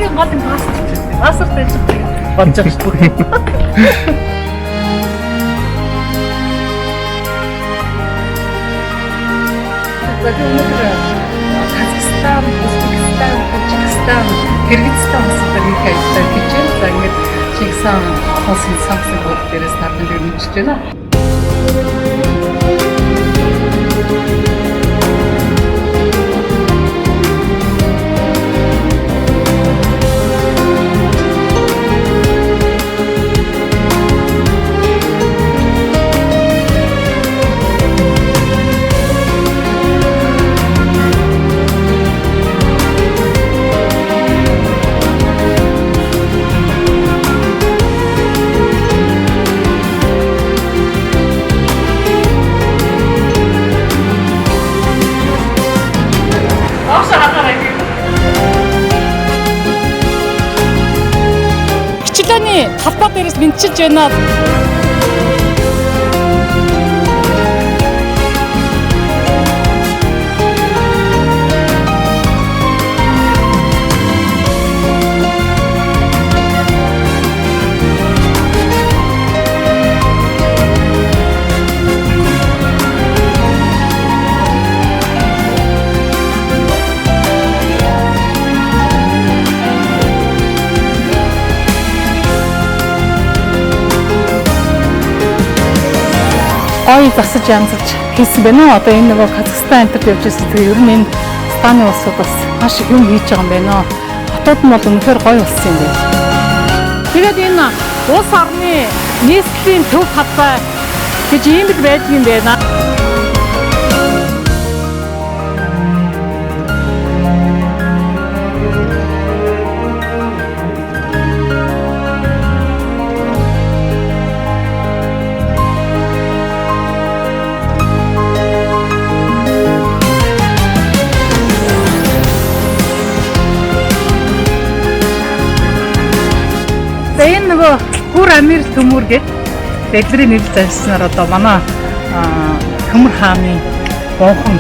хамгийн гол нь паст гэж байна. Пастай ч бодож байгаа шүү дээ. Зөвхөн өнөөдөр Казахстан, Узбекистан, Таджикистан, Кыргызстан улсуудаар их аялал хийж байна. За ингээд Чигсан улсын санкцууд дээрээс таарсан дээр мэдчихэж байна. Хичээний талбай дээрээс мэдчилж байна. Ой засаж янзаж хийсэн байна. Одоо энэ нөгөө Казахстан энтерт явж байсан. Тэгээ ер нь энэ Станы улсууд бас маш их юм хийж байгаа юм байна. Хотууд нь бол үнэхээр гоё болсон юм байна. Тэгээд энэ улс орны нийслэлийн төв талбай гэж ийм л байдаг юм байна. Энэ нөгөө Бүр Амир төмөр гэдэг дэлгэрийн нэр зарчснаар одоо манай Төмөр хааны гонхон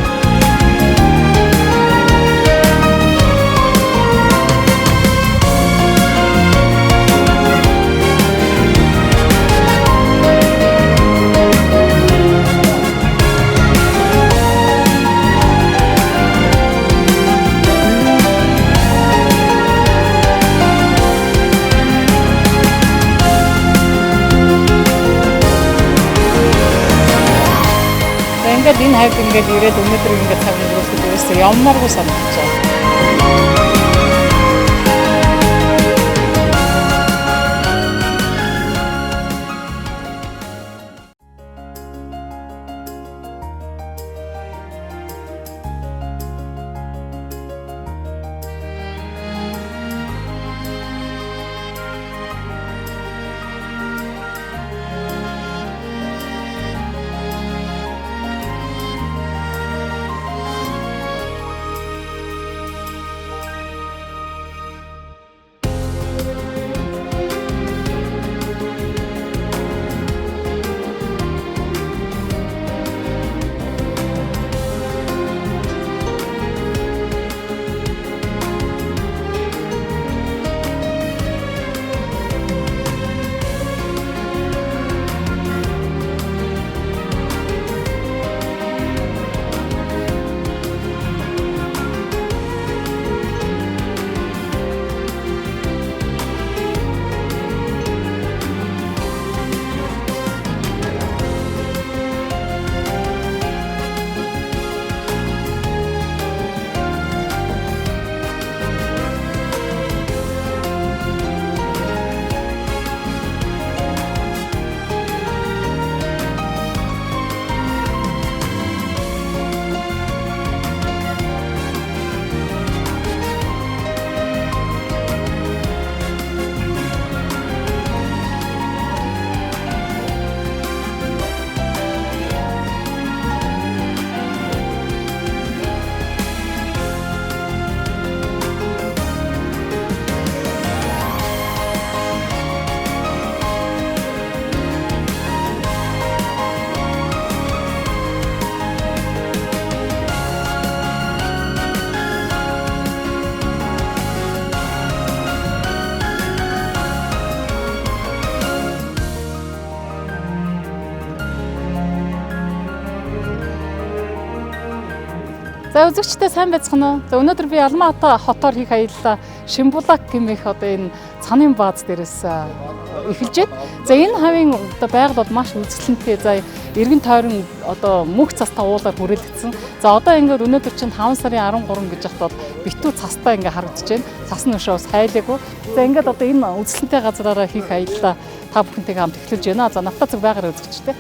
ингээд энэ хайп ингээд ирээд өнөөдөр ингээд цаг өнгөрөөсөд ерөөсөө ямаргүй санагдаж байна. За үзэгчдээ сайн байцгаана уу? За өнөөдөр би Алмаата хотоор хийх аяллаа Шимбулак гэмэх одоо энэ цанын бааз дээрээс эхэлж байна. За энэ хавийн одоо байгаль бол маш үзэсгэлэнтэй. За эргэн тойрон одоо мөнх цастаа уулаар хүрээлэгдсэн. За одоо ингээд өнөөдөр чинь 5 сарын 13 гэж хахад битүү цастаа ингээд харагдаж байна. Цасны өшөө бас хайлаагүй. За ингээд одоо энэ үзэсгэлэнтэй газраараа хийх аяллаа та бүхэнтэйгээ хамт эхлүүлж байна. За Навтацэг байгаар үзэгчтэй.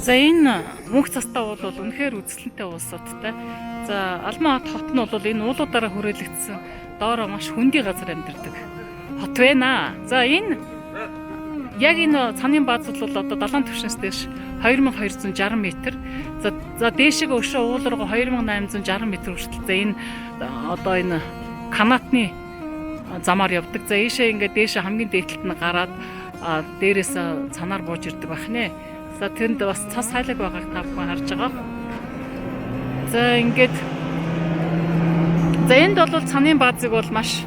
За энэ мөнх цастаа бол үнэхээр үзэсгэлэнтэй улс судтай. За Алмаат хот нь бол энэ уулуудаараа хүрээлэгдсэн доороо маш хөндөй газар амьдардаг хот байна. За энэ яг энэ цанын бааз бол одоо далайн түвшинс дээш 2260 м. За дээшээ өшөө ууларга 2860 м хүртэл. За энэ одоо энэ канатны замаар явдаг. За ийшээ ингээд дээшээ хамгийн дээдлэлт нь гараад дээрээс цанаар бууж ирдэг байх нэ. За тэнд бас цас хайлаг байгааг та бүхэн харж байгаа. За ингээд энд бол цанын баазыг бол маш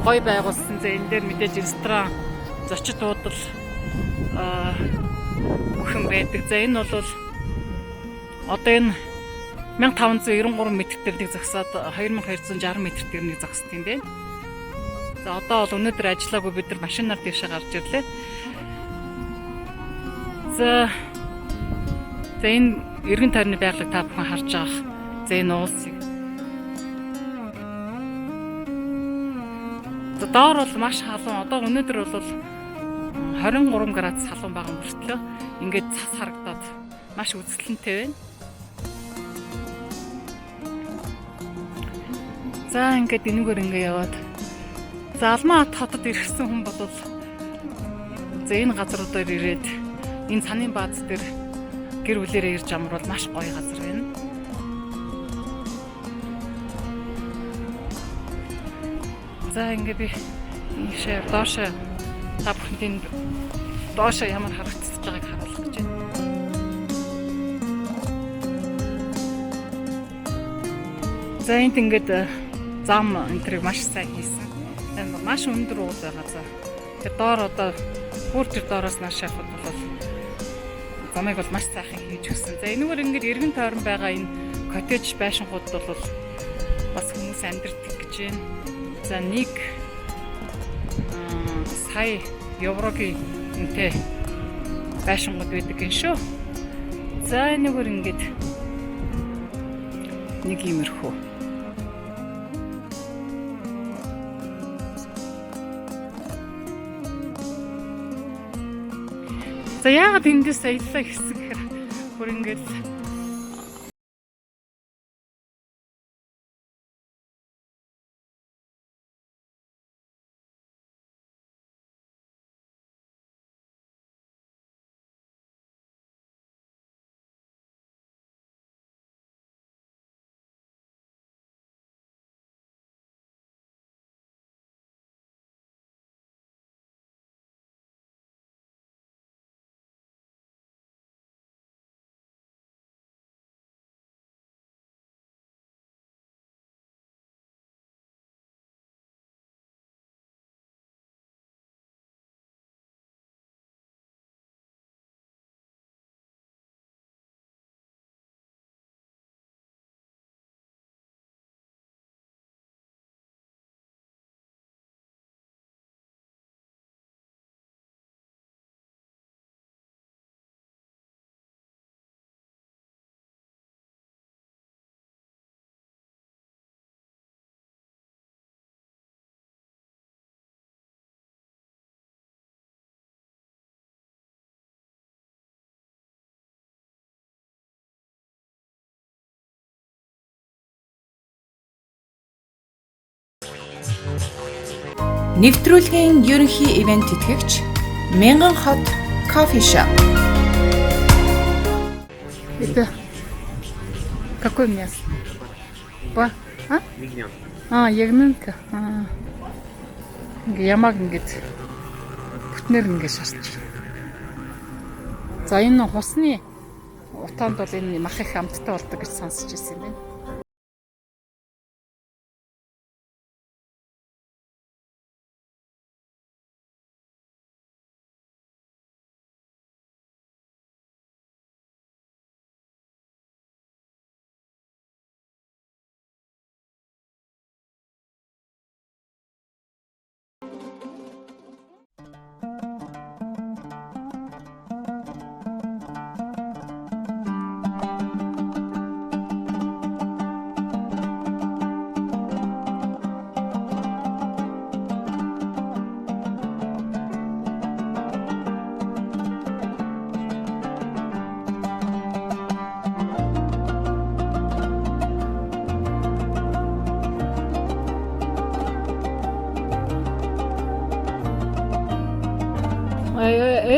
гоё байгуулсан. За энэ дээр мэдээж ресторан, зочид буудал бүхэн байдаг. За энэ бол одоо энэ 1593 м дээр нэг зогсоод 2260 м дээр нэг зогсд юм байна. За одоо бол өнөөдөр ажиллаагүй бид нар машинаар дэвшээ гарч ирлээ. За энэ эргэн тойрны байгалыг та бүхэн харж байгаа. За энэ уулсыг. За доор бол маш халуун. Одоо өнөөдөр бол 23 градус халуун байгаа мөртлөө ингээд цас харагдаад маш үзэсгэлэнтэй байна. За ингээд энэгээр ингээд яваад. За Алмаат хотод ирсэн хүн бол за энэ газруудаар ирээд энэ цанын бааз дээр гэр бүлээрээ ирж амрал маш гоё газар байна. За ингээ би ийшээ доошоо та бүхэнд доошоо ямар харагдчихж байгааг харуулах гэж байна. За энд ингээд зам энтрийг маш сайн хийсэн. Энэ маш өндөр уул байгаа. За тэр доор одоо бүр тэр доороос нааш явхад бол замыг бол маш сайхан хийж өгсөн. За энэгээр ингээд эргэн тойрон байгаа энэ коттеж байшингууд бол бас хүмүүс амьдардаг гэж байна. За 1 сая еврогийн үнэтэй байшингууд байдаг юм шүү. За энэгээр ингээд нэг иймэрхүү. За яагаад эндээс аяллаа гэсэн гэхээр бүр ингээд Нэвтрүүлгийн ерөнхий ивент тэтгэгч Мянган хот кофе шоп. Это какое мясо? Ягненка. Ямаг ингээд бүтнээр ингээд шарч. За энэ хусны утаанд бол энэ мах их амттай болдог гэж сонсч ирсэн юм байна.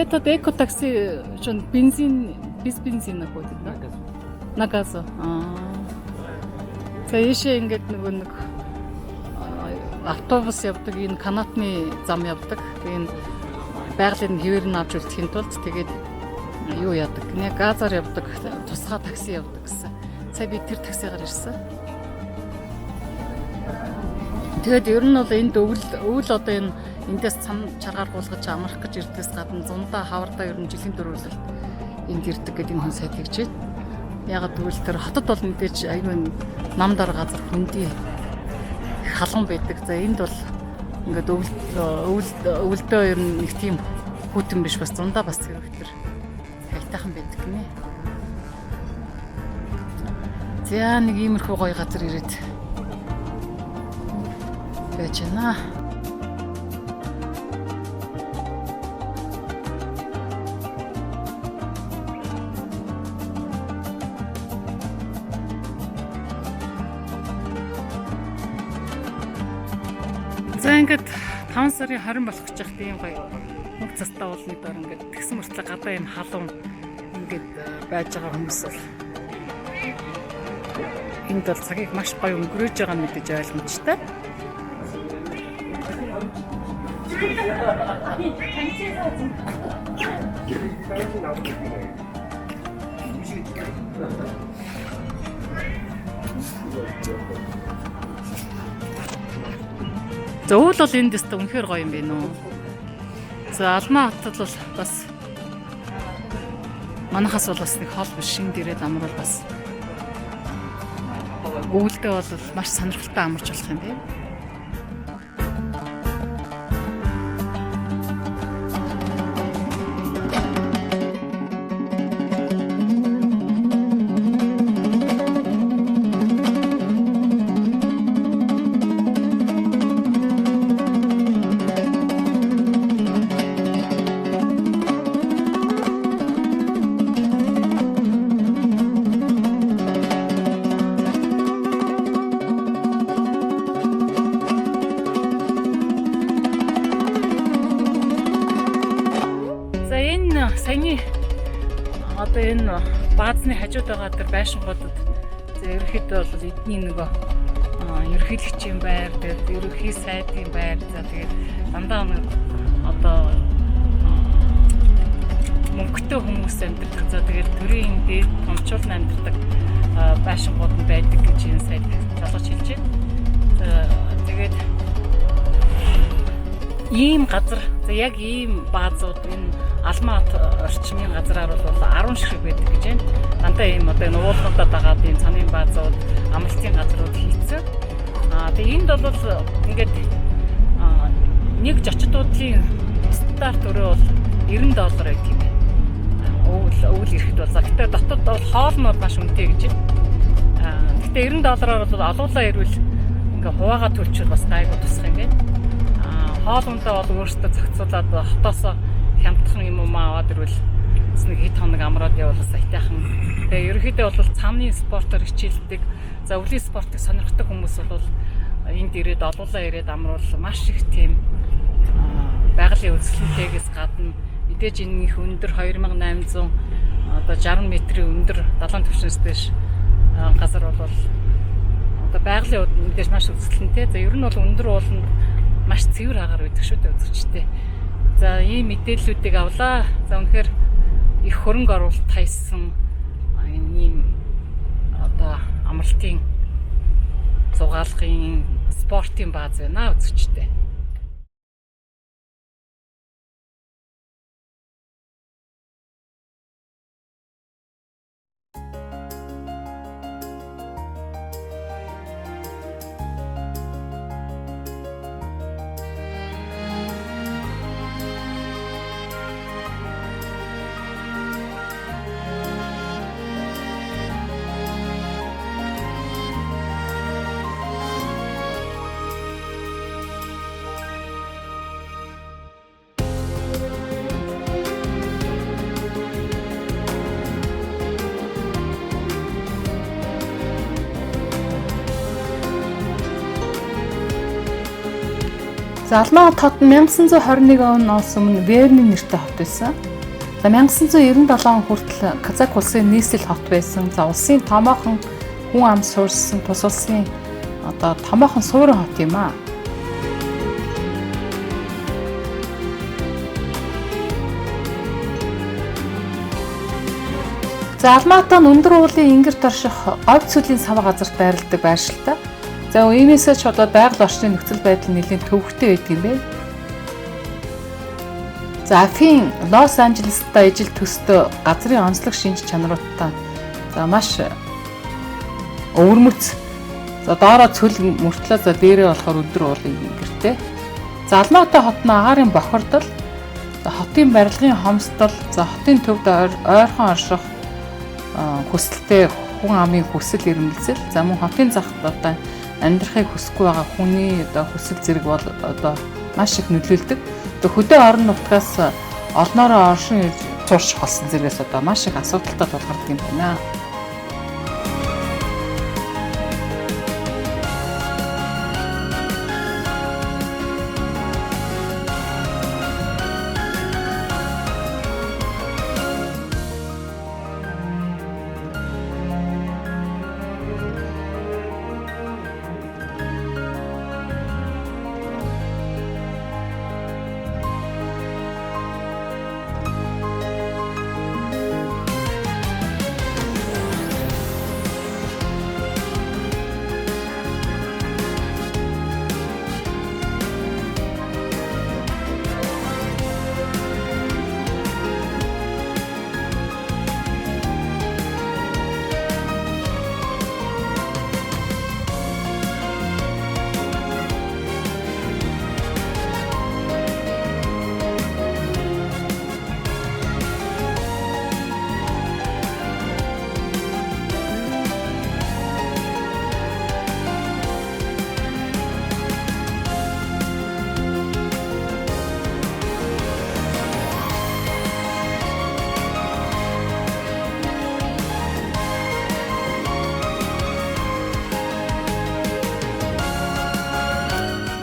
Этот эко-такси, что бензин, без бензина ходит, да? На газу. За ийшээ ингээд нэг автобус явдаг, энэ канатны зам явдаг. Энэ байгалийн хэвээр нь авч үлдэхийн тулд тэгээд юу яадаг? Нэг газар явдаг, тусгай такси явдаг гэсэн. Сая би тэр таксигаар ирсэн. Тэгээд ер нь бол энд өвөл одоо энэ эндээс цам чаргаар гулгаж амрах гэж ирдгээс гадна зундаа хавардаа ер нь жилийн дөрвөлөлт энд ирдэг гэдэг энэ хүн сайд хэлжээ. Ягаад гэвэл тэр хотод бол мэдээж аюун нам дор газар хүндий халуун байдаг. За энд бол ингээд өвөлдөө ер нь нэг тийм хүйтэн биш бас зундаа бас тэр хайтайхан байдаг гинэ. За нэг иймэрхүү гоё газар ирээд байж байна. За ингээд 5 сарын 20 болох гэж байхад ийм гоё мөг цастаа уулны дор ингээд тэгсэн мөртлөө гадаа ийм халуун ингээд байж байгаа хүмүүс бол энд бол цагийг маш гоё өнгөрөөж байгаа нь мэдээж ойлгомжтой. За уул бол энд дэстэ үнэхээр гоё юм байна уу. За Алмаа хотод бол бас манахаас бол бас нэг хол биш шин дээрээ амруул бас өвөлдөө бол маш сонирхолтой амарч болох юм байна. Саяны одоо энэ баазны хажууд байгаа тэр байшингуудад ерөнхийдөө бол эдний нөгөө ерөнхийлөгчийн байр, тэгээд ерөнхий сайдын байр, за тэгээд дандаа одоо мөнгөтэй хүмүүс амьдардаг, за тэгээд төрийн дээд томчуул амьдардаг байшингууд нь байдаг гэж энэ сайд залгаж хэлж байна. Тэгээд ийм газар, за яг ийм баазууд энэ Алмаа орчмын газраар бол 10 шиг байдаг гэж байна. Дандаа ийм одоо энэ уулуудад дагаад ийм цанын баазууд, амралтын газрууд хийцэн. Тэгээ энд бол ингээд нэг зочид буудлын стандарт өрөө бол $90 байх юм байна. Өвөл ирэхэд бол гэхдээ дотоод бол хоол нь маш үнэтэй гэж байна. Гэхдээ $90-аар бол олуулаа ирвэл ингээд хуваагаа төлчвөл бас гайгүй тусах юм байна. Хоол ундаа бол өөрөөсөө зохицуулаад хотоосоо хямдхан юм уу аваад ирвэл нэг хэд хоног амраад явуулах сайтайхан. Тэгээ ерөнхийдөө бол цаамны спортоор хичээлдэг, за өвлийн спортыг сонирхдаг хүмүүс бол энд ирээд олуулаа ирээд амруул маш их тийм байгалийн үзэсгэлэнтэйгээс гадна мэдээж энэ их өндөр 2800 одоо 60 метрийн өндөр далайн түвшнээс дэш газар бол одоо байгалийн мэдээж маш үзэсгэлэнтэй. За ер нь бол өндөр ууланд маш цэвэр агаар байдаг шүү дээ үзэгчтэй. За ийм мэдээллүүдийг авлаа. За үнэхээр их хөрөнгө оруулалт тайсан ийм одоо амралтын зугаалгын спортын бааз байна үзэгчтэй. За Алмаа хот нь 1921 оноос өмнө Верны нэртэй хот байсан. За 1997 он хүртэл Казак улсын нийслэл хот байсан. За улсын томоохон хүн ам суурьсан тус улсын одоо томоохон суурин хот юм аа. За Алмаатаа өндөр уулын ингэрт орших говь цэлийн сав газарт байрладаг байршилтай. За иймээсээ ч одоо байгаль орчны нөхцөл байдал нэлийн төвөгтэй байдаг юм байна. За Афин Лос Анжелестай ижил төстөө газрын онцлог шинж чанаруудтай за маш өвөрмөц. За доороо цөл мөртлөө за дээрээ болохоор өндөр уулын ингэртэй. За Алмаатай хотны агаарын бохирдол, за хотын барилгын хомсдол, за хотын төвд ойрхон орших хүсэлтэй хүн амын хүсэл эрмэлзэл, за мөн хотын зах одоо амьдрахыг хүсэхгүй байгаа хүний одоо хүсэл зэрэг бол одоо маш их нөлөөлдөг. Тэгээ хөдөө орон нутгаас олноороо оршин ирж сурч болсон зэрэгс одоо маш их асуудалтай тулгардаг юм байна.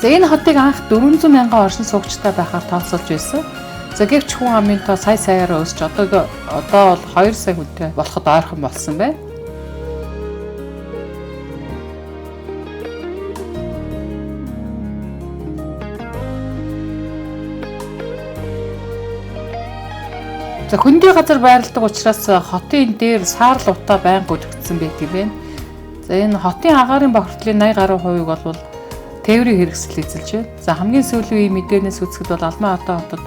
За энэ хотыг анх 400 мянган оршин суугчтай байхаар тооцоолж байсан. За гэвч хүн амын тоо саяараа өсч одоо бол 2 сая хүнтэй болоход ойрхон болсон байна. За хөндөй газар байрладаг учраас хотын дээр саарл утаа байнга үлдсэн байдаг юм байна. За энэ хотын агаарын бохирдлын 80 гаруй хувийг бол тээврийн хэрэгсэл эзэлж байна. За хамгийн сүүлийн үеийн мэдээнээс үзэхэд бол Алмаа хотод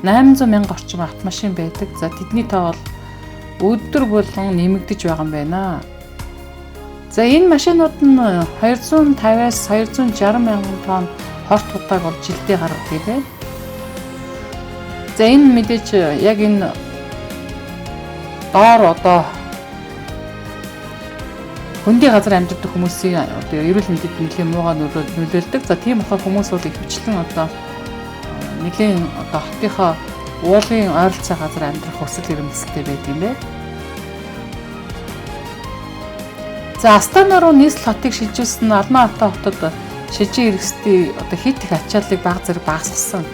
800 мянга орчим автомашин байдаг. За тэдний тоо бол өдөр болгон нэмэгдэж байгаа юм байна. За энэ машинууд нь 250-аас 260 мянган тонн хорт удааг бол жилдээ гаргадаг юм байна. За энэ мэдээж яг энэ доор одоо хөндөй газар амьдардаг хүмүүсийн одоо эрүүл мэндэд нэлээд муугай нөлөөлдөг. За тийм болохоор хүмүүс бол ихэвчлэн одоо нэлээд одоо хотынхоо уулын ойролцоо газар амьдрах хүсэл эрмэлзэлтэй байдаг юм байна. За Астана руу нийслэл хотыг шилжүүлсэн нь Алмаа хотод шижин эргэсдийн одоо хит их ачааллыг баг зэрэг багасгасан.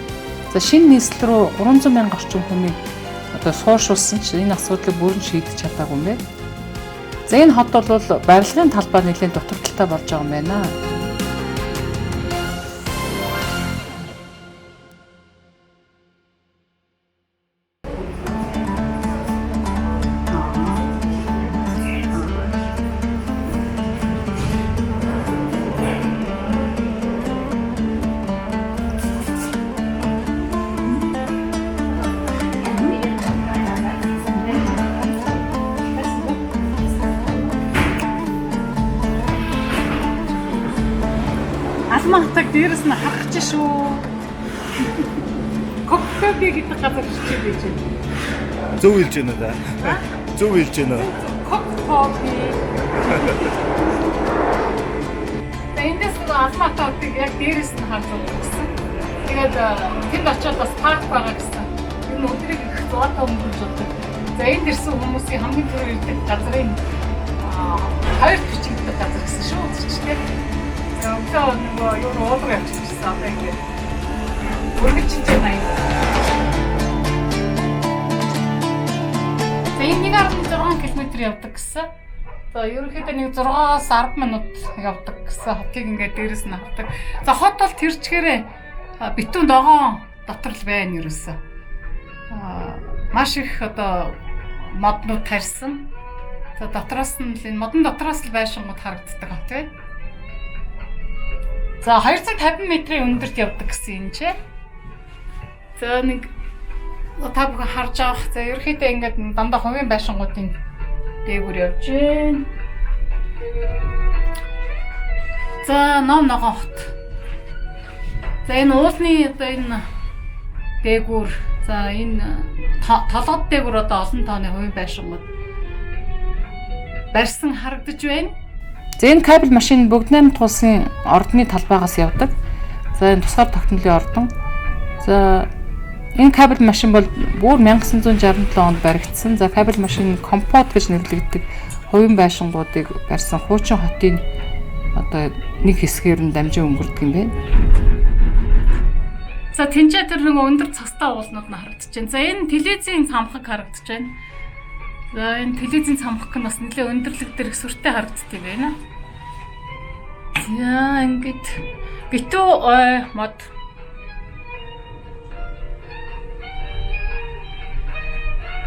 За шинэ нийслэл рүү 300 мянган орчим хүнийг одоо сууршуулсан ч энэ асуудлыг бүрэн шийдэж чадаагүй юм байна. За энэ хот бол барилгын талбай нэлээд дутагдaltaй болж байгаа юм байна. Алматаг дээрээс нь харах ч шүү. Кофе гэдэг газар чичээ байж байна. Зөв хэлж байна да. Зөв хэлж байна. Кофе. Эндээс нь Алматагыг яг дээрээс нь харж байгаа гэсэн. Тэгээд тэнд очиод бас парк байгаа гэсэн. Энэ өдрийг их зуутаа өнгөрч байгаа. За энд ирсэн хүмүүсийн хамгийн түрүү ирдэг газрын хоёр бичигдэх газар гэсэн шүү. Үзчихтэй. Одоо нөгөө юу уулга явчихсан одоо ингээд өргөжж байна. За энэ 1.6 км явдаг гэсэн. За ерөнхийдөө нэг 6-аас 10 минут явдаг гэсэн хотыг ингээд дээрээс нь хардаг. За хот бол тэр чигээрээ битүүн догоон дотор л байна ерөөсөө. Маш их одоо моднууд тарьсан. За дотроос нь энэ модон дотроос л байшингууд харагддаг хот байна. За 250 метрийн өндөрт явдаг гэсэн юм чи. За нэг та бүхэн харж авах. За ерөөхдөө ингээд дандаа хувийн байшингуудын дээгүүр явж байна. За ном ногоон хот. За энэ уулны одоо энэ дээгүүр, за энэ толгод дээгүүр одоо олон тооны хувийн байшингууд барьсан харагдаж байна. За энэ кабель машин бүгд 8 тулсын ордны талбайгаас явдаг. За энэ тусгаар тогтнолын ордон. За энэ кабель машин бол бүр 1967 онд баригдсан. За кабель машин компот гэж нэрлэгддэг хувийн байшингуудыг барьсан хуучин хотын одоо нэг хэсгээр нь дамжин өнгөрдөг юм байна. За тэнцээ тэр нэг өндөр цастай уулнууд нь харагдаж байна. За энэ телевизийн цамхаг харагдаж байна. За энэ телевизийн цамхаг нь бас нэлээд өндөрлөг дээр их сүртэй харагддаг юм байна. За ингээд битүү ой мод.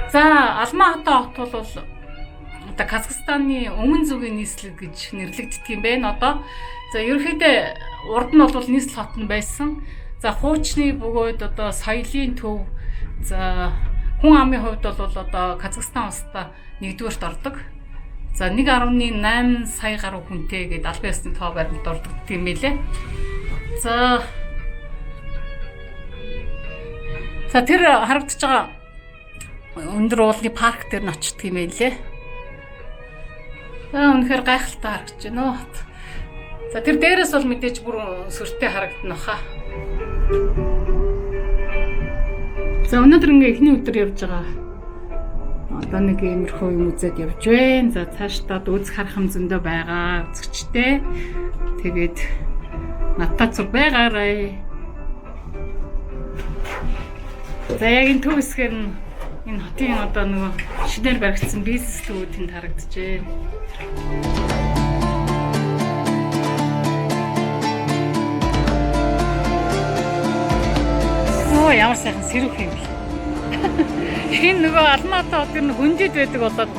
За Алматы хот бол одоо Казахстаны өмнө зүгийн нийслэл гэж нэрлэгддэг юм байна одоо. За ерөнхийдөө урд нь бол нийслэл хот нь байсан. За хуучны бөгөөд одоо соёлын төв. За хүн амын хувьд бол одоо Казахстан улстай нэгдүгээрт ордог. За 1.8 сая гаруй хүнтэй гээд албан ёсны тоо баримт ордог юм билээ. За тэр харагдаж байгаа өндөр уулны парк дээр нь очдөг юм байлээ. За үнэхээр гайхалтай харагдаж байна. За тэр дээрээс бол мэдээж бүр сүртэй харагдана хаа. За өнөөдөр ингээ эхний өдөр явж байгаа. Одоо нэг иймэрхүү юм үзээд явж байна. За цаашдаа үзэх харах юм зөндөө байгаа үзэгчтэй. Тэгээд надад зүг байгаарай. За яг энэ төв хэсгээр нь энэ хотын одоо нөгөө шинээр баригдсан бизнеслүүд тэнд харагдаж байна. Оо ямар сайхан сэрүүх юм бэ. Энэ нөгөө Алматы хотын хөндөд байдаг болоод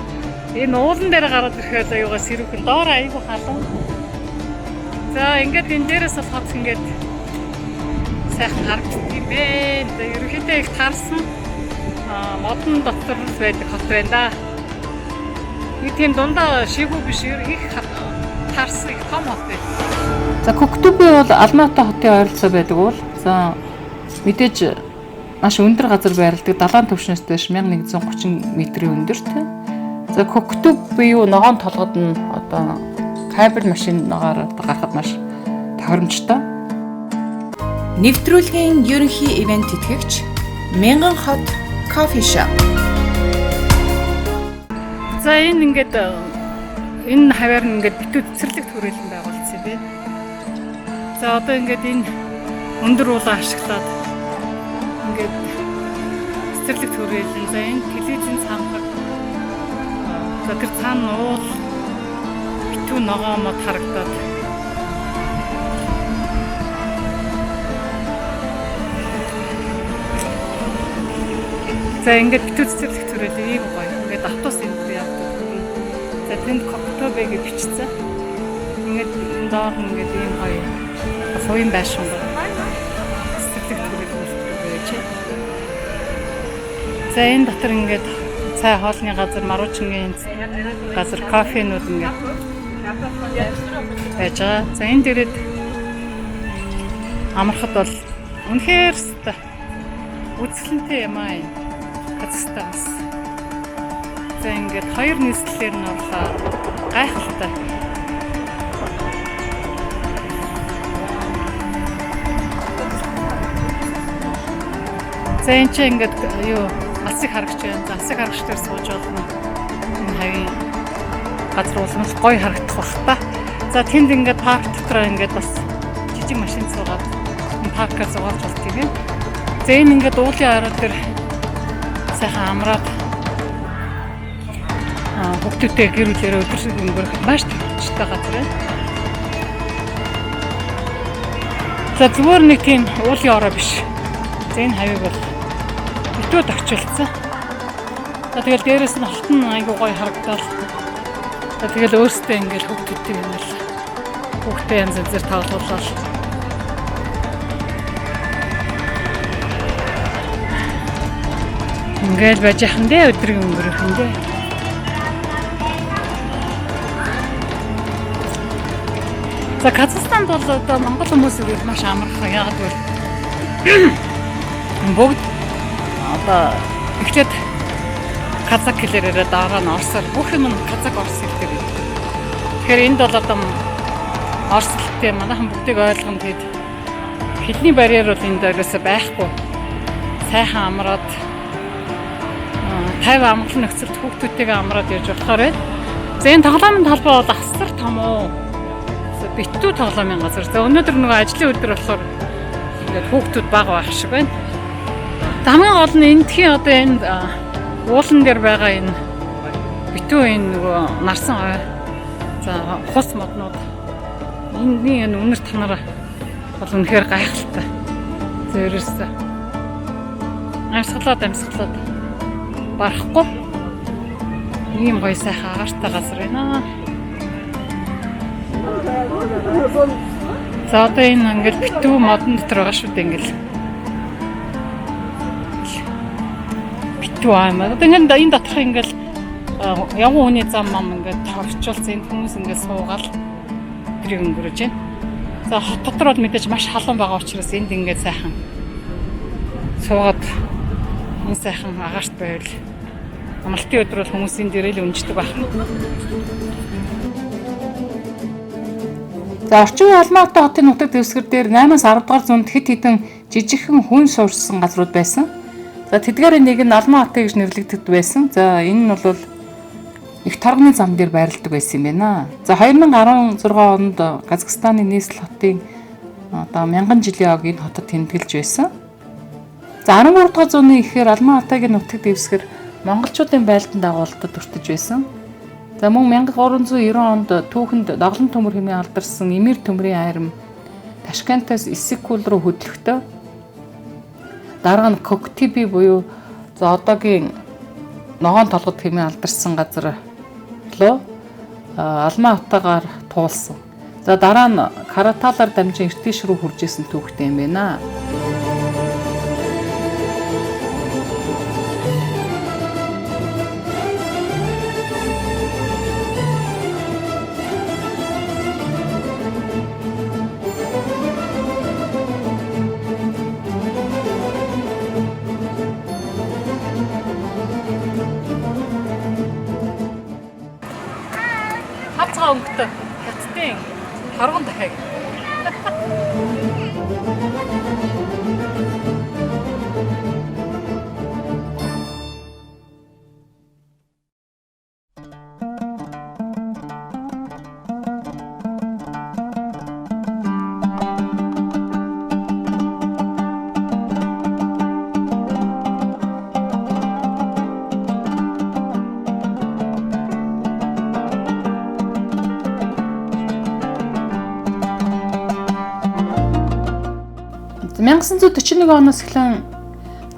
энэ уулан дээр гараад ирэхэд аюугаа сэрүүх нь доор аягүй халуун. За ингээд энэ дээрээс бол хот ингээд сайхан харагддаг юм байна. За ерөнхийдөө их таарсан модон дотор байдаг хот байна да. Нэг тийм дундаа шигүү биш их таарсан их том хот байна. За Коктубе бол Алматы хотын ойролцоо байдаг бол за мэдээж маш өндөр газар байрладаг далайн түвшнээс дэш 1130 м-ийн өндөрт. За Коктубе юу ногоон толгод нь одоо кабель машинагаар гарахад маш тохиромжтой. Нэвтрүүлгийн ерөнхий ивент тэтгэгч Мянган хот кофе шоп. За энэ ингээд энэ хаваар нь ингээд битүү цэцэрлэг төрөлн байгуулсан юм байна. За одоо ингээд энэ өндөр уулаа ашиглаад ингээд цэцэрлэг төрүүлэн за энэ телевизэн цаанах за тэр цаана уул битүү ногоомод харагдаад за ингээд битүү цэцэрлэг төрүүлээ ийм гоё ингээд автобус энэ яадаг. За тэнд Коктебе гэж бичсэн. Ингээд доор нь ингээд ийм гоё хувийн байшин байна. Цэцэрлэг төрүүлээ байж. За энэ дотор ингээд цай хоолны газар, маруучингийн газар, кофенууд ингээд байж байгаа. За энэ дээрээ амархад бол үнэхээр үзэсгэлэнтэй юм аа энэ Казахстанаас. За ингээд хоёр нийслэлээр нь орлоо гайхалтай. За энэ чинь ингээд юу алсыг харагч байна. За алсыг харагч дээр сууж болно. Энэ хавийн газар уламж гоё харагдах бах та. За тэнд ингээд парк дотроо ингээд бас жижиг машин суугаад энэ паркаар зугаалж болтыг юм. За энэ ингээд уулын орой дээр сайхан амраад хүүхдүүдтэй гэр бүлээрээ өдөршиг өнгөрөх маш төвчтэй газар байна. За зүгээр нэг тийм уулын орой биш. За энэ хавийг бол битүү тагчилсан. За тэгэл дээрээс нь хот нь айгүй гоё харагдаад. За тэгэл өөртөө ингээл хүүхдүүдтэй юм л хүүхдээ янз бүрээр тоглуулаад. Ингээл байж хандаа өдрийг өнгөрөх юм дээ. За Казахстанд бол одоо монгол хүмүүс ирээд маш амархан яагаад гэвэл бүгд одоо ихлээд казак хэлээрээ дараа нь орсоор бүх юм нь казак орс хэлтэй. Тэгэхээр энд бол одоо орс хэлтэй манайхан бүгдийг ойлгоно гэд хэлний барьер бол энд дээрээс байхгүй. Сайхан амраад 50 амгалан нөхцөлд хүүхдүүдтэйгээ амраад явж болохоор байна. За энэ тоглоомын талбай бол асар том уу. Битүү тоглоомын газар. За өнөөдөр нөгөө ажлын өдөр болохоор ингээд хүүхдүүд бага байх шиг байна. Хамгийн гол нь эндхийн одоо энэ уулан дээр байгаа энэ битүү энэ нөгөө нарсан ой. За хус моднууд энэний энэ үнэр танаар бол үнэхээр гайхалтай. Зөөрөөс амьсгалаад барахгүй ийм гоё сайхан агаартай газар байна. За одоо энэ ингээл битүү модон дотор байгаа шүү дээ ингээл. Битүү аим. Одоо ингээд энэ доторх ингээл явган хүний зам ингээд тавчулсан энэ хүмүүс ингээд суугаал тэрийг өнгөрөж байна. За хот дотор бол мэдээж маш халуун байгаа учраас энд ингээд сайхан суугаад энэ сайхан агаарт байвал амралтын өдөр бол хүмүүс энэ дээрээ л үнждэг байна. За орчин үеийн Алматы хотын нутаг дэвсгэр дээр 8-аас 10 дугаар зуунд хэд хэдэн жижигхэн хүн суурьсан газрууд байсан. За тэдгээрийн нэг нь Алматы гэж нэрлэгддэг байсан. За энэ нь бол их торгоны зам дээр байрладаг байсан юм байна. За 2016 онд Казахстаны нийслэл хотын одоо 1000 жилийн ог энэ хотод тэмдэглэж байсан. За 13 дугаар зууны ихээр Алматагийн нутаг дэвсгэр монголчуудын байлдан дагуултад өртөж байсан. За мөн 1390 онд түүхэнд доглон төмөр хэмээн алдарсан Эмир төмрийн айрам Ташкентаас Иссик-Кул руу хөдлөхдөө дараа нь Коктебе буюу за одоогийн ногоон толгод хэмээн алдарсан газар руу Алматагаар туулсан. За дараа нь Караталаар дамжин Иртиш рүү хурж исэн түүхтэй юм байна. Хацгаа өнгөтэй хятадын торгон дахиаг. 1941 оноос эхлэн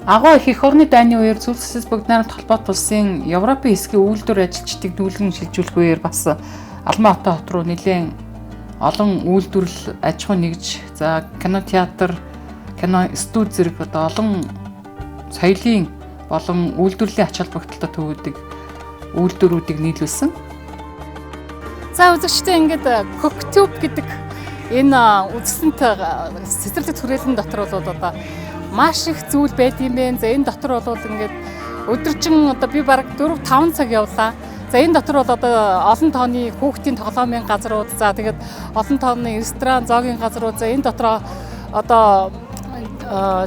агуу их орны дайны үеэр Зөв Засаг Бүгд найрамдах холбоот улсын Европын хэсгийн үйлдвэр ажилчдыг дүүлгэн шилжүүлэх үеэр бас Албан хот руу нэлээд олон үйлдвэрлэл аж ахуй нэгж, за кино театр, кино студи зэрэг одоо олон соёлын болон үйлдвэрлэлийн ач холбогдолтой төвүүдийг үйлдвэрүүдийг нийлүүлсэн. За үзэгчдээ ингээд Cooktube гэдэг энэ үзэсгэлэнт цэцэрлэг түрээлэн дотор бол одоо маш их зүйл байд юм бэ. За энэ дотор бол ингээд өдөржин одоо би бараг 4-5 цаг явлаа. За энэ дотор бол одоо олон тооны хүүхдийн тоглоомын газрууд, за тэгээд олон тооны ресторан, зоогийн газрууд, за энэ дотор одоо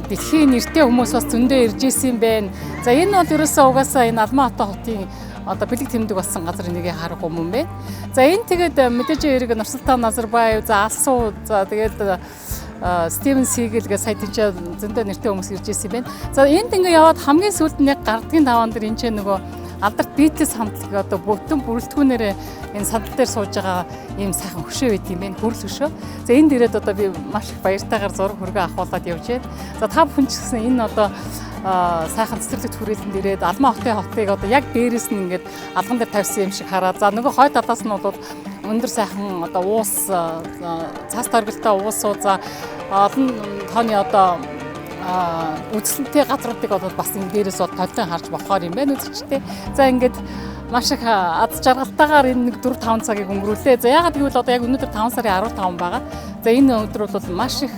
дэлхийн нэртэй хүмүүс бас зөндөө ирж исэн байна. За энэ бол ерөөсөө угаасаа энэ Албан хотын одоо бэлэг тэмдэг болсон газар нэгийг харахгүй юм бэ. За энэ тэгээд мэдээж хэрэг Нурсултан Назарбаев, за Алсуу, за тэгээд Стивен Сигел гэх сая тийч зөндөө нэртэй хүмүүс ирж исэн байна. За энд ингээ яваад хамгийн сүүлд нь яг гардгийн таван дээр энэ ч нөгөө алдарт BTS хамтлаг одоо бүтэн бүрэлдэхүүнээр энэ сандал дээр сууж байгаа ийм сайхан хөшөө байт юм байна. Хүрл хөшөө. За энд ирээд одоо би маш их баяртайгаар зураг хөргөө авахуулаад явж байна. За та бүхэн ч гэсэн энэ одоо сайхан цэцэрлэг түрээлэнд ирээд Албан хотыг одоо яг дээрээс нь ингээд алган дээр тавьсан юм шиг хараад, за нөгөө хой талаас нь бол өндөр сайхан одоо уус, цаас торгилтой уусууд, за олон тооны одоо үзэсгэлэнтэй газруудыг бол бас энэ дээрээс бол толгойн харж болохоор юм байна үзэгчтэй. За ингээд маш их аз жаргалтайгаар энэ 4-5 цагийг өнгөрүүлээ. За ягаад гэвэл одоо яг өнөөдөр 5 сарын 15 байгаа. За энэ өдөр бол маш их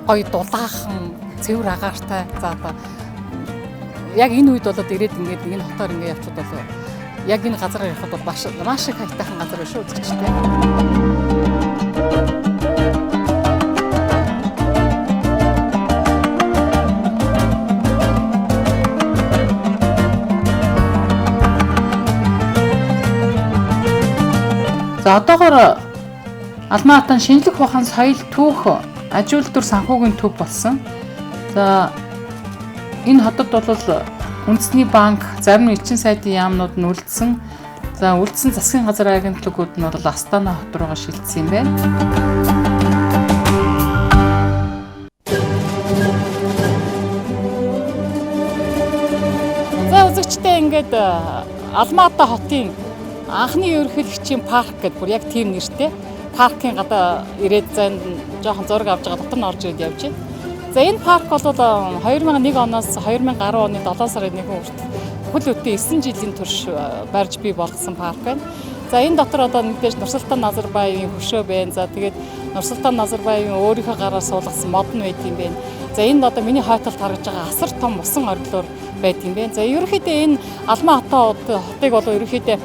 гоё дулаахан, цэвэр агаартай. За одоо яг энэ үед болоод ирээд ингээд энэ хотоор ингээд явчихад бол яг энэ газараар явхад бол маш их хайтайхан газар шүү үзэгчтэй. За одоогоор Албан хотын шинжлэх ухаан, соёл, түүх, аж үйлдвэр санхүүгийн төв болсон. За энэ хотод бол үндэсний банк, зарим элчин сайдын яамнууд нь үлдсэн. За үлдсэн засгийн газар агентлагууд нь бол Астана хот руугаа шилжсэн юм байна. За үзэгчтэй ингээд Албан хотын анхны ерөнхийлөгчийн парк гэдэг бүр яг тийм нэртэй паркын гадаа ирээд занд жоохон зураг авч байгаа, дотор нь орж ирээд явж байна. За энэ парк бол 2001 оноос 2010 оны 7 сарын 1 хүртэл бүхэл бүтэн 9 жилийн турш барьж бий болгосон парк байна. За энэ дотор одоо мэдээж Нурсултан Назарбаевын хөшөө байна. За тэгээд Нурсултан Назарбаевын өөрийнхөө гараар суулгасан модон байт юм байна. За энэ одоо миний хойтолд харагдж байгаа асар том усан ориглоор байт юм байна. За ерөнхийдөө энэ Албан хотыг бол ерөнхийдөө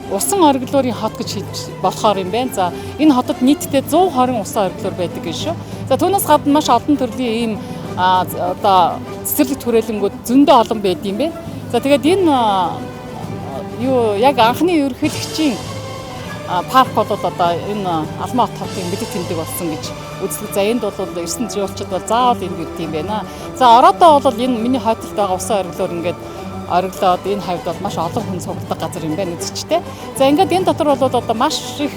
усан ориглоорын хот гэж хэлж болохоор юм байна. За энэ хотод нийтдээ 120 усан ориглоор байдаг гэж шүү. За түүнээс гадна маш олон төрлийн ийм одоо цэцэрлэг түрээлэнгүүд зөндөө олон байд юм байна. За тэгээд энэ яг анхны ерөнхийлөгчийн парк бол одоо энэ Албан хотын бэлэг тэмдэг болсон гэж үздэг. За энд бол ирсэн жуулчид бол заавал энэ гэдэг юм байна. За ороодоо бол энэ миний хойтолд байгаа усан ориглоор ингээд ориглоод энэ хавьд бол маш олон хүн цугладаг газар юм байна үзэгчтэй. За ингээд энэ дотор бол одоо маш их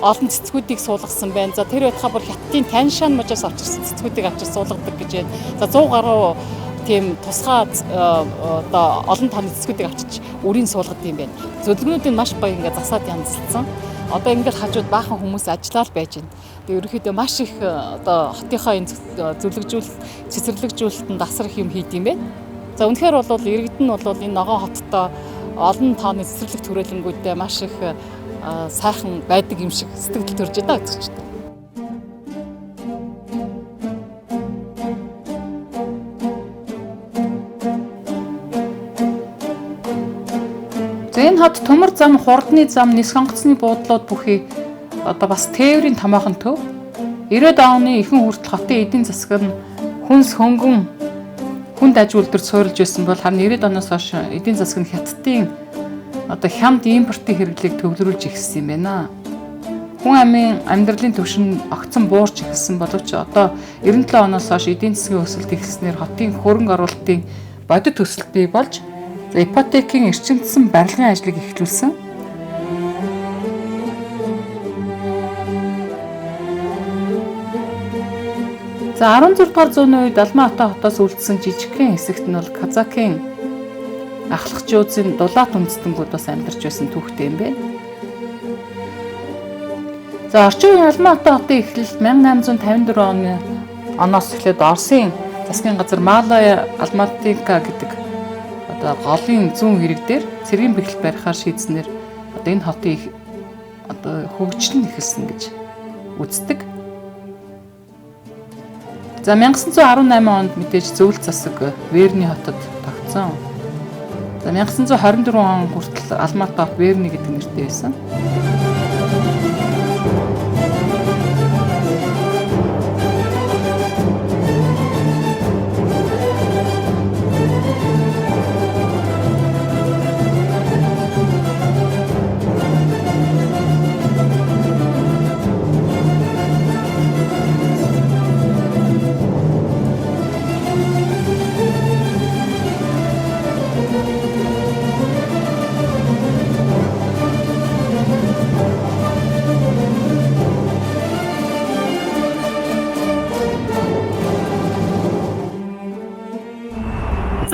олон цэцгүүдийг суулгасан байна. За тэр байтугай бүр хятадын Таньшан мужаас авчирсан цэцгүүдийг авчир суулгадаг гэж байна. За 100 гаруй тийм тусгай одоо олон тооны цэцгүүдийг авчирч үрийн суулгадаг юм байна. Зөвлөгнүүдийг маш гоё ингээд засаад янзлсан. Одоо ингээд хажууд баахан хүмүүс ажиллаад байж байна. Тэгээ ерөнхийдөө маш их одоо хотынхоо энэ цэцэрлэгжүүлэлтэнд асар их юм хийд юм байна. За үнэхээр бол иргэд нь бол энэ ногоон хоттой олон тооны цэцэрлэг түрээлэнгүүдтэй маш их сайхан байдаг юм шиг сэтгэл төрж байгаа үзэгчтэй. За энэ хот төмөр зам, хурдны зам, нис хонгоцны буудлууд бүхий одоо бас тээврийн томоохон төв. 90-ад оны ихэнх хүртэл хотын эдийн засаг нь хүнс хөнгөн хүнд аж үйлдвэрт суурилж байсан бол харин 90-ад оноос хойш эдийн засаг нь хятадын одоо хямд импортын хэрэглээг төвлөрүүлж ихсэн юм байна. Хүн амын амьдралын түвшин огцон буурч ихсэн боловч одоо 97 оноос хойш эдийн засгийн өсөлт ихснээр хотын хөрөнгө оруулалтын бодит өсөлт бий болж ипотекийн эрчимдсэн барилгын ажлыг эхлүүлсэн. За 16 дугаар зууны үед Алма-Ата хотоос үлдсэн жижигхэн хэсэгт нь бол Казакийн ахлагчуудын дулаат үндэстэнүүд бас амьдарч байсан түүхтэй юм байна. За орчин үеийн Алма-Ата хотын эхлэл 1854 оноос эхлээд Оросын засгийн газар Малая Алматинка гэдэг одоо голын зүүн хэрэг дээр цэргийн бэхэл барихаар шийдснээр одоо энэ хотын одоо хөгжил нь эхэлсэн гэж үздэг. За 1918 онд мэдээж зөвлөлт засаг Верни хотод тогтсон. За 1924 он хүртэл Алма-Ата хот Верни гэдэг нэртэй байсан.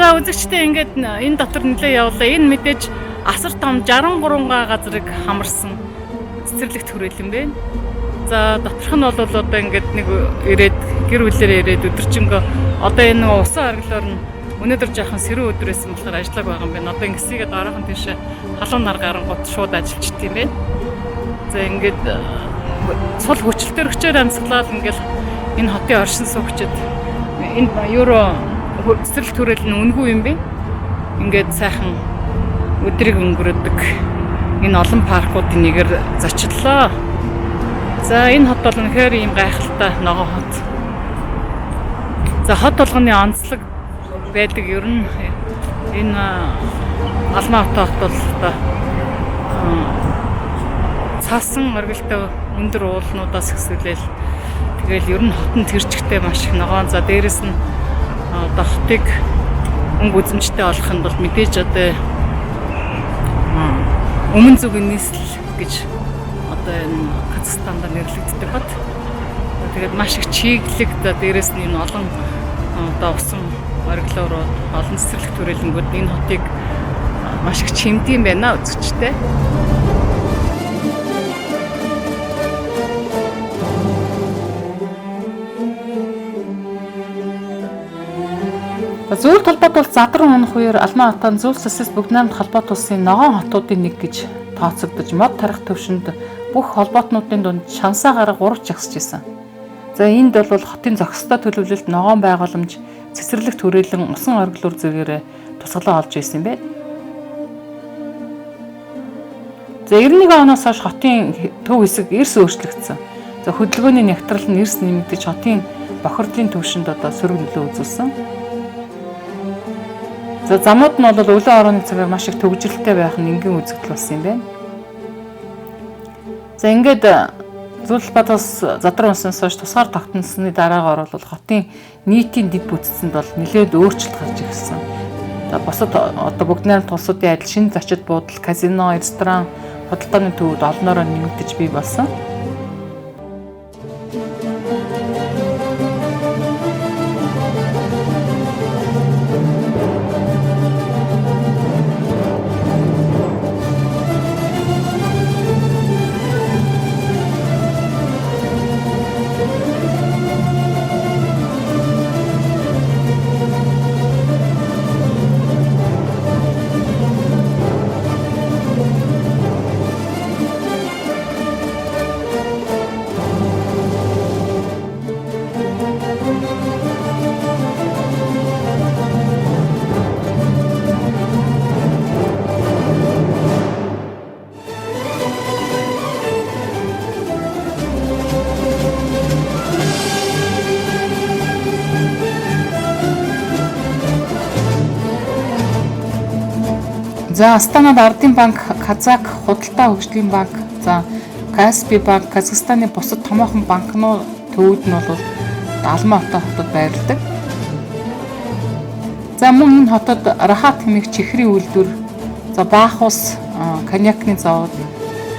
За үзэгчтэй ингээд энэ дотор нэлээ явлаа. Энэ мэдээж асар том 63 газрыг хамарсан цэцэрлэгт хүрээлэн байна. За доторх нь бол одоо ингээд нэг ирээд гэр бүлээр ирээд өдөржингөө одоо энэ усан аргалаар нь өнөөдөр жаахан сэрүүн өдрөөсөн болохоор ажиллаг байгаа юм байна. Одоо ингэсийгээ дараахан тийшээ халуун нар гарангууд шууд ажиллаж тийм байна. За ингээд сул хүчлэлтээр өчөөр амьсгалаад ингээд энэ хотын оршин суугчид энэ евро цэцэрлэгт хүрээлэн нь үнгүй юм бэ? Ингээд сайхан өдрийг өнгөрөөдөг энэ олон паркуудын нэгээр зочлоо. За энэ хот бол үнэхээр ийм гайхалтай ногоон хот. За хот болгоны онцлог байдаг ер нь энэ Алма-Ата хот бол одоо цаасан оргилтой өндөр уулнуудаас хэсүүлээл тэгэл ер нь хотын тэрчгтэй маш их ногоон. За дээрэс нь одоо хотыг өнгө үзэмжтэй болгохын тулд мэдээж одоо өмнө зүгийн нийслэл гэж одоо энэ Казахстанда нэрлэгддэг хот. Тэгээд маш их чиглэг дээрээс нь энэ олон одоо усан ориглоорууд олон цэцэрлэгт хүрээлэнгүүд энэ хотыг маш их чимдэм байна үзэгчтэй. Зөвлөлт холбоот бол задран унах үеэр Алма-Атан зөвлөлт засагс бүгд найрамд холбоот улсын ногоон хотуудын нэг гэж тооцогдож мод тарих төвшөнд бүх холбоотнуудын дунд шансаа гарга 3 жагсаж исэн. За энд бол хотын зохистой төлөвлөлт ногоон байгууламж цэцэрлэгт хүрээлэн усан оргилуур зэргээр тусгалаа олж исэн юм байна. За 91 оноос хойш хотын төв хэсэг эрс өөрчлөгдсөн. За хөдөлгөөний нягтрал нь эрс нэмэгдэж хотын бохирдлын төвшөнд одоо сөрөг нөлөө үзүүлсэн. За замууд нь бол өвлөн орооны цагаар маш их төвжирэлтэй байх нь энгийн үзэгдэл болсон юм байна. За ингээд Зөвлөлт Батаас задран унсанаас хойш тусгаар тогтносны дараагаар бол хотын нийтийн дэд бүтцэнд бол нэлээд өөрчлөлт гарч ирсэн. За бусад одоо бүгд найрамд улсуудын адил шинэ зочид буудал, казино, ресторан, худалдааны төвүүд олноороо нэмэгдэж бий болсон. За Астанад Ардын банк, Казак худалдаа хөгжлийн банк, за Каспи банк, Казахстаны бусад томоохон банкнууд төвүүд нь бол Алма-Ата хотод байрладаг. За мөн энэ хотод Рахат хэмээх чихрийн үйлдвэр, за Баахус коньякны завод,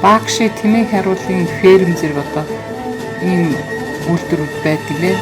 Баакши тэмээ хариулын ферм зэрэг одоо ийм үйлдвэрүүд байдаг лээ.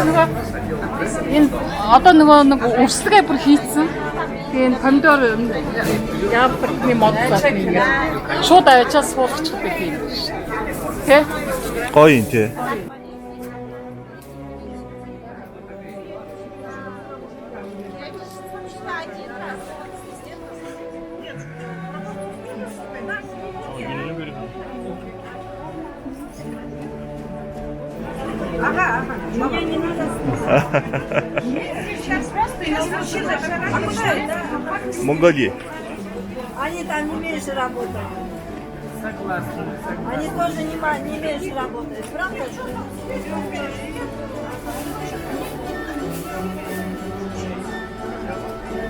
нөгөө энэ одоо нэг өрсөлдөө бүр хийцэн. Тэгээ энэ помидор яапны мод заасан ингээд шууд авчаас суулгачих байх юм шүү. Тэ? Гоё юм тий. Монголия. Они там не меньше работают. Согласна. Они тоже не меньше работают. Правда?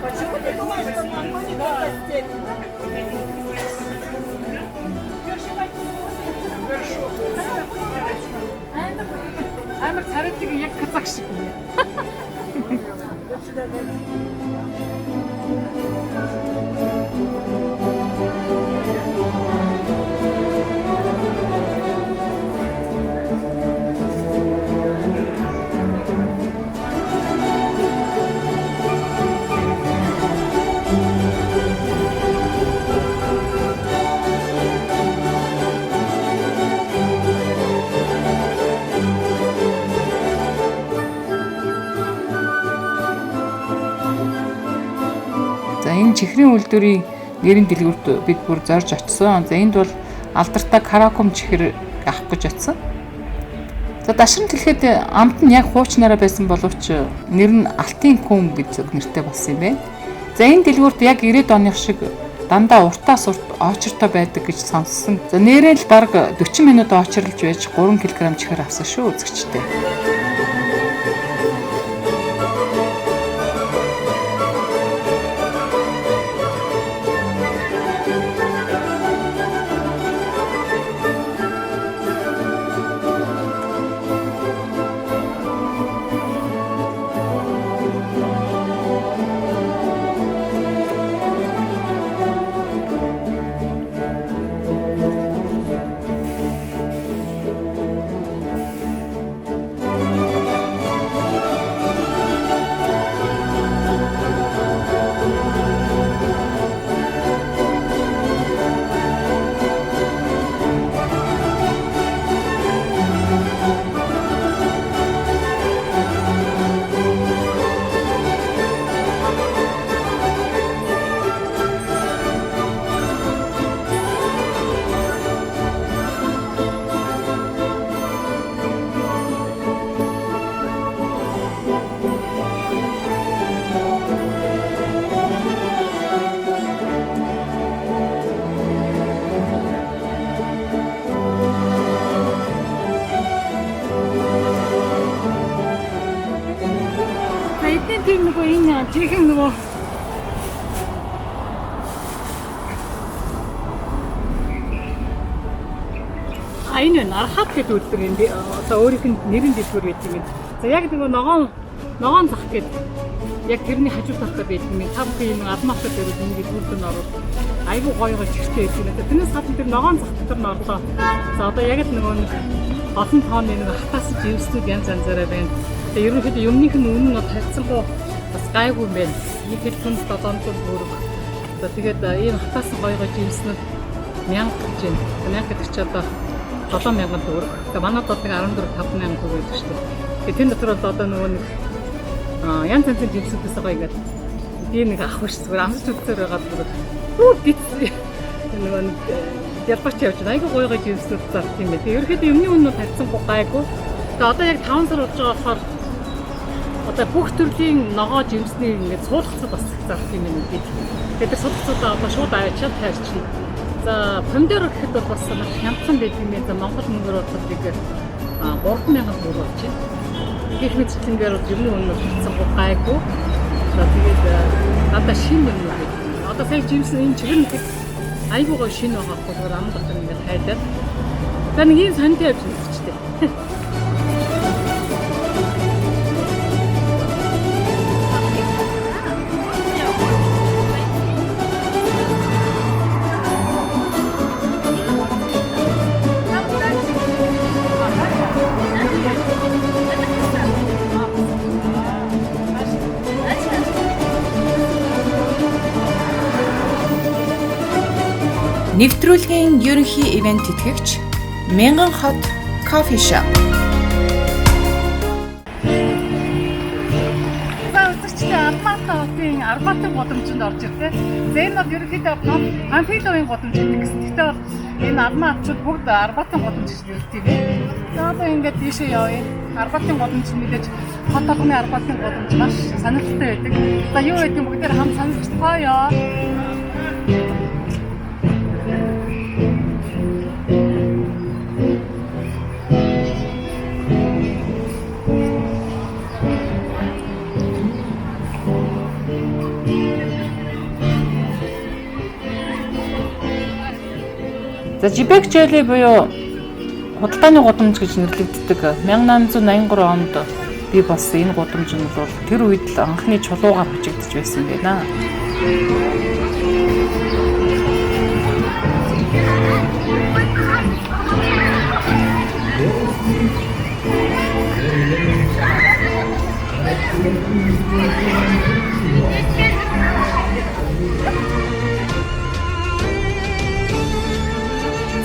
Почему ты думаешь, что в Монголии такая степень? Амар царайдаг яг казах шиг юм. За энэ чихрийн үйлдвэрийн нэрийн дэлгүүрт бид бүр зорж очсон. За энд бол алдартай каракум чихэр авах гэж очсон. За дашрам хэлэхэд амт нь яг хуучнаараа байсан боловч нэр нь алтын күм гэж нэртэй болсон юм байна. За энэ дэлгүүрт яг 90-ад оных шиг дандаа уртаас урт очртой байдаг гэж сонссон. За нэрээ л бараг 40 минут очрлж байж 3 кг чихэр авсан шүү үзэгчтэй. Тийм нөгөө энэ чихэн нөгөө энэ нархат гэдэг үйлдвэр энэ одоо өөрийнх нь нэрийн дэлгүүр байдаг юм. За яг нөгөө ногоон зах гэдэг яг тэрний хажуу талд байдаг юм. Та бүхэн энэ алмаатар дээр энэ дэлгүүрт орвол айгүй гоё чихтэй байдаг. Тэрнээс гадна тэр ногоон зах дээр нь орлоо. За одоо яг л нөгөө олон тооны нэг хатаас живснүүд янз янзаараа байна. Тэгээ ерөнхийдөө юмных нь үнэн нь харьцангуй бас гайгүй юм байна. Нэг хэлбэн 700 төгрөг. За тэгээд энэ хатаас гоё живснүүд 1000 гэж байна. 1000 гэдэг чи одоо 7000 төгрөг. Тэгээ манайд бол 14-5000 төгрөг гэдэг шүү дээ. Тэгээ тэр дотор бол одоо нөгөө нэг янз янзын живсүүдээс гоё ингээд би нэг авах ш зүгээр амсч үзээр байгаа бүр гит нөгөө нэг ялбарч явж байна. Айгүй гоё живсүүд зарт юм байна. Тэгээ ерөөхдөө юмны үнэ харьцангуй гайгүй. Тэгээ одоо яг 5 сар болж байгаа болохоор одоо бүх төрлийн ногоо живсний ингээд суулгацад бас зарт юм байна бид. Тэгээд тэр суулгацуудаа одоо шууд авчиад таарчихна. За помидор гэхэд бол бас маш хямдхан байдаг юм. За Монгол мөнгөөр бодоход нэг 3000 төгрөг болж байна. Гэх мэтлэнгээр бол юмны үнэ харьцангуй гайгүй. За тэгээд надаа шинэ юм байна. Одоо сая живс энэ чигэр нэг айгүй гоё шинэ байгаа болохоор ам дотор ингээд хайлаад. За нэг юм санти явж байна ч тийм. Нэвтрүүлгийн ерөнхий ивент тэтгэгч Мянган хот кофе шоп. За үзэгчдээ Алматы хотын Арбатын гудамжинд орж ирлээ. За энэ бол ерөнхийдөө Памфиловын гудамж гэдэг гэсэн. Гэхдээ бол энэ Алматчууд бүгд Арбатын гудамж гэж нэртэй юм. За одоо ингээд тийшээ явъя. Арбатын гудамж мэдээж хот толгойн Арбатын гудамж маш сонирхолтой байдаг. За юу гэдэг бүгдээр хамт сонирхолтой. За Жибек Желли буюу худалдааны гудамж гэж нэрлэгддэг 1883 онд бий болсон энэ гудамж нь бол тэр үед л анхны чулуугаар бичигдэж байсан байна.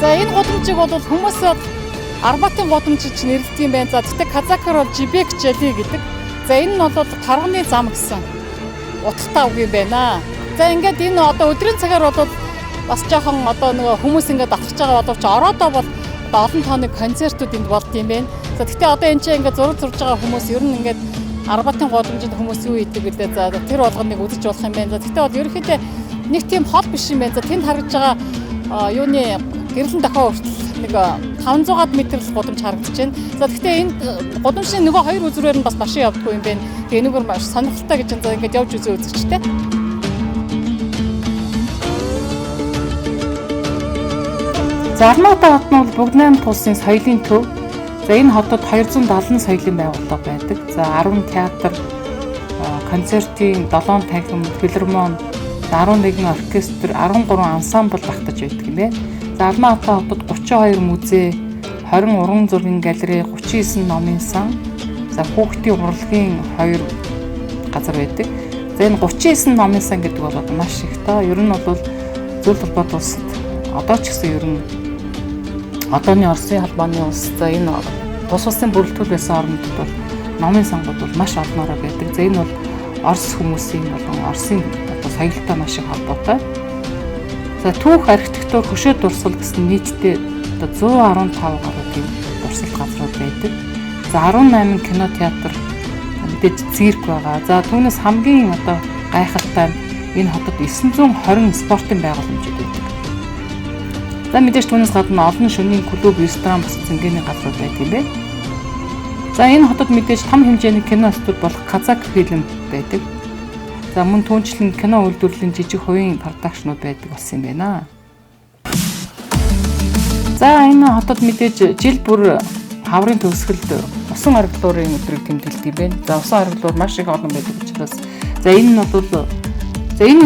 За энэ гудамжийг бол хүмүүс Арбатын гудамж гэж нэрлэдэг юм байна. За тэгтээ казакаар бол Жибек Желли гэдэг. За энэ нь бол торгоны зам гэсэн утгатай үг юм байна. За ингээд энэ одоо өдрийн цагаар бол бас жоохон одоо нөгөө хүмүүс ингээд давтарч байгаа боловч ороодоо бол олон тооны концертууд энд болд юм байна. За тэгтээ одоо энэ чинь ингээд зураг зурж байгаа хүмүүс ер нь ингээд Арбатын гудамжинд хүмүүс юу хийдэг гэлээ. За тэр болгоныг үзэж болох юм байна. За тэгтээ бол ерөнхийдөө нэг тийм хол биш юм байна. За тэнд харагдж байгаа юуны гэрлэн дахиад хүртэл нэг 500-аад метр л гудамж харагдаж байна. За гэхдээ энэ гудамжийн нөгөө хоёр үзрээр нь бас машин явдаггүй юм байна. Тэгээ энэгээр маш сонирхолтой гэж энэ ингээд явж үзээ үзэгчтэй. За Алматы хот нь бол бүгд найрамд улсын соёлын төв. За энэ хотод 270 соёлын байгууллага байдаг. За 10 театр, концертын 7 танхим, филармон, 11 оркестр, 13 ансамбл багтаж байдаг юм байна. За Алматы хотод 32 музей, 20 уран зургийн галерей, 39 номын сан, за хүүхдийн урлагийн 2 газар байдаг. За энэ 39 номын сан гэдэг бол маш их тоо. Ер нь бол зөвлөлт холбоот улсад одоо ч гэсэн ер нь одооны Оросын холбооны улс за энэ бус улсын бүрэлдэхүүн байсан орнууд бол номын сангууд бол маш олноороо байдаг. За энэ бол Орос хүмүүсийн болон Оросын одоо соёлтой маш их холбоотой. За түүх архитектур хөшөө дурсал гэсэн нийтдээ одоо 115 гаруй тийм дурсал газрууд байдаг. За 18 кино театр мэдээж цирк байгаа. За түүнээс хамгийн одоо гайхалтай нь энэ хотод 920 спортын байгууламжууд байдаг. За мэдээж түүнээс гадна олон шөнийн клуб, ресторан, бас цэнгэний газрууд байдаг юм байна. За энэ хотод мэдээж том хэмжээний кино студи болох казак фильм байдаг. За мөн түүнчлэн кино үйлдвэрлэлийн жижиг хувийн продакшнууд байдаг болсон юм байна. За энэ хотод мэдээж жил бүр хаврын төгсгөлд усан оргилуурын өдрийг тэмдэглэдэг юм байна. За усан оргилуур маш их олон байдаг учраас за энэ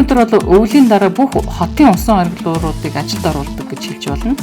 өдөр бол өвлийн дараа бүх хотын усан оргилууруудыг ажилд оруулдаг гэж хэлж болно.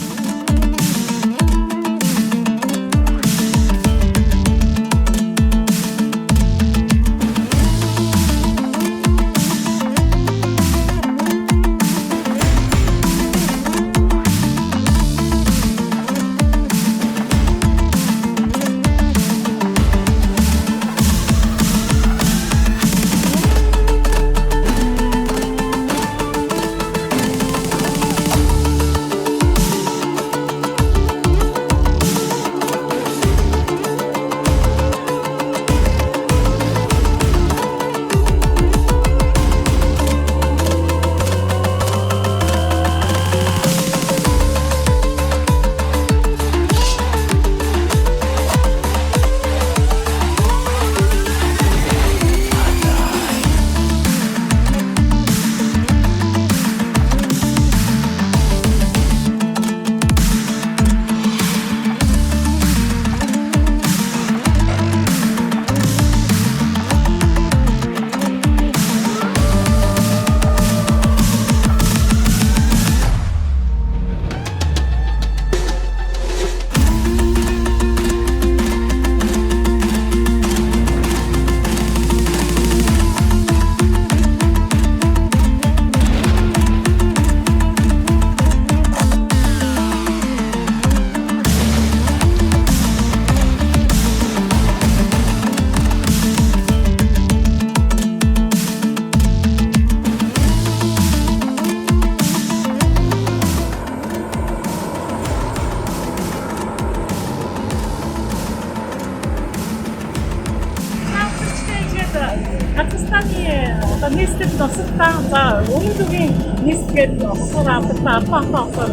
Казахстан за өмнөдгийн нийслэгээд хосоор авсан Албантай хосоор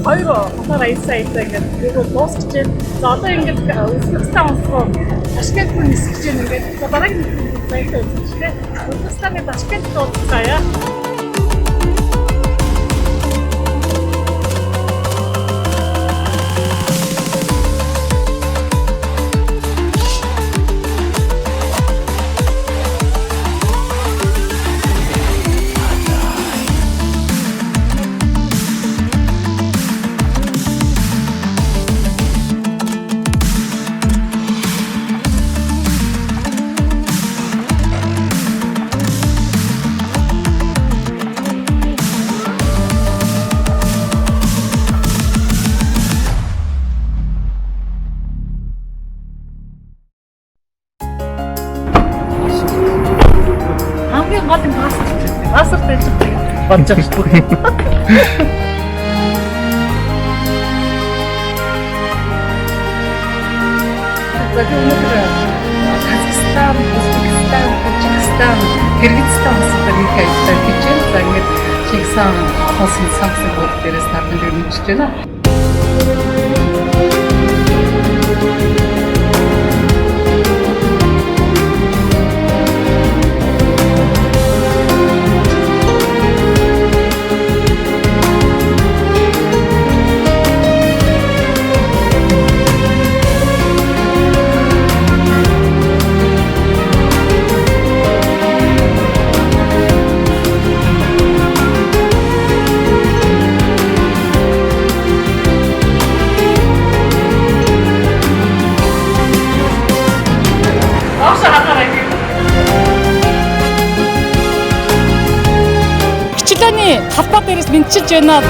хоёр хосоор аясаа ингээд нөгөө дуусч जैन. За одоо ингээд Узбекистан хосоо Ташкентд нисэж जैन ингээд за дараагийн зайтай үзчихлээ. Узбекистаны Ташкентд дуусгая. хамгийн гол нь пассворд болж байгаа шүү дээ. Казахстан, Узбекистан, Таджикистан, Кыргызстан улсуудаар их аяллаа хийж байна. За ингээд Чигсан хосын самсаг бод дээрээс таарсан дээр мэдчихэж байна. Хичээний талбай дээрээс мэдчилж байна.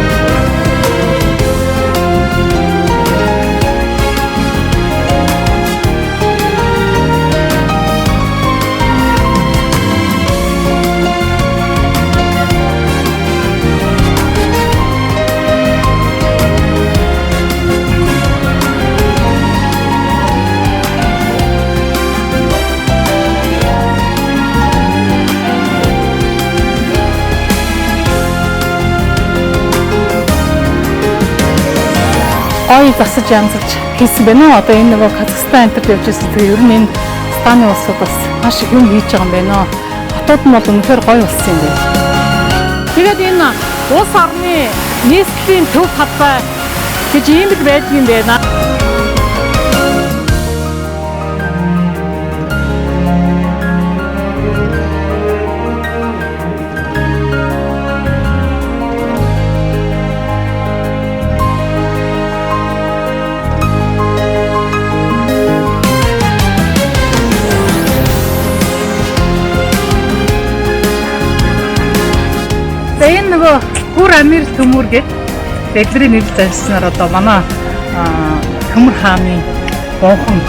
Ой засаж янзалж хийсэн байна уу? Одоо энэ нөгөө Казахстан энтерт явж байсан. Тэгээ ер нь энэ Станы улсууд бас маш их юм хийж байгаа юм байна. Хотууд нь бол үнэхээр гоё болсон юм байна. Тэгээд энэ улс орны нийслэлийн төв хадбай гэж ийм л байдаг юм байна. Энэ нөгөө Бүр Амир төмөр гэдэг эдгэрийн нэр зарснаар одоо манай Төмөр хааны гонхон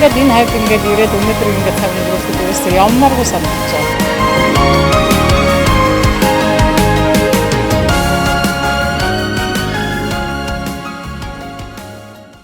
ингээд энэ хайп ингээд ирээд өнөөдөр ингээд цаг өнгөрөөсөд ерөөсөө ямаргүй санагдаж байна.